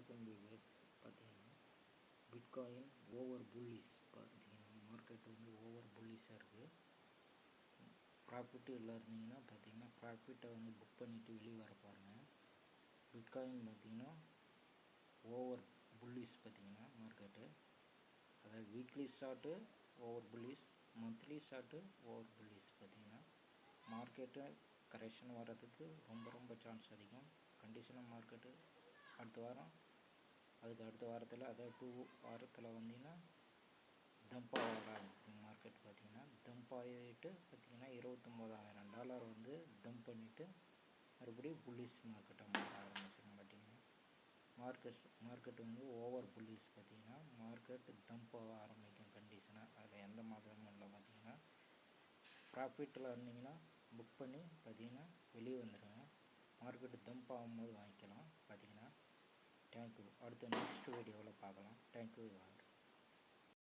வணக்கம் வியூவர்ஸ். பார்த்தீங்கன்னா bitcoin over bullish. பார்த்தீங்கன்னா மார்க்கெட் வந்து ஓவர் புல்லிஷாக இருக்குது. ப்ராஃபிட்டு எல்லாம் இருந்தீங்கன்னா பார்த்தீங்கன்னா ப்ராஃபிட்டை வந்து புக் பண்ணிவிட்டு வெளியே வர பாருங்கள். பிட்காயின் பார்த்தீங்கன்னா ஓவர் புல்லிஷ். பார்த்தீங்கன்னா மார்க்கெட்டு அதாவது weekly short over bullish, monthly short over bullish. பார்த்தீங்கன்னா மார்க்கெட்டு கரெக்ஷன் வர்றதுக்கு ரொம்ப சான்ஸ் அதிகம். கண்டிஷனாக மார்க்கெட்டு அடுத்த வாரம் அடுத்த வாரத்தில் அதாவது 2 வாரத்தில் வந்தீங்கன்னா தம்ப் ஆக ஆரம்பிக்கும். மார்க்கெட் பார்த்திங்கன்னா தம்ப் ஆகிட்டு பார்த்திங்கன்னா $29,000 வந்து தம்ப் பண்ணிவிட்டு மறுபடியும் புல்லிஷ் மார்க்கெட்டாக மாற ஆரம்பிச்சிடும். பார்த்திங்கன்னா மார்க்கெட் வந்து ஓவர் புல்லிஷ். பார்த்திங்கன்னா மார்க்கெட் தம்ப் ஆக ஆரம்பிக்கும் கண்டிஷனாக. அதில் எந்த மாற்றமும் இல்லை. பார்த்திங்கன்னா ப்ராஃபிட்டில் இருந்தீங்கன்னா புக் பண்ணி பார்த்திங்கன்னா வெளியே வந்துடுங்க. மார்க்கெட்டு தம்ப் ஆகும்போது வாங்கிக்கலாம். பார்த்திங்கன்னா தேங்க்யூ. அடுத்த நெக்ஸ்ட் வீடியோவில் பார்க்கலாம். தேங்க்யூ.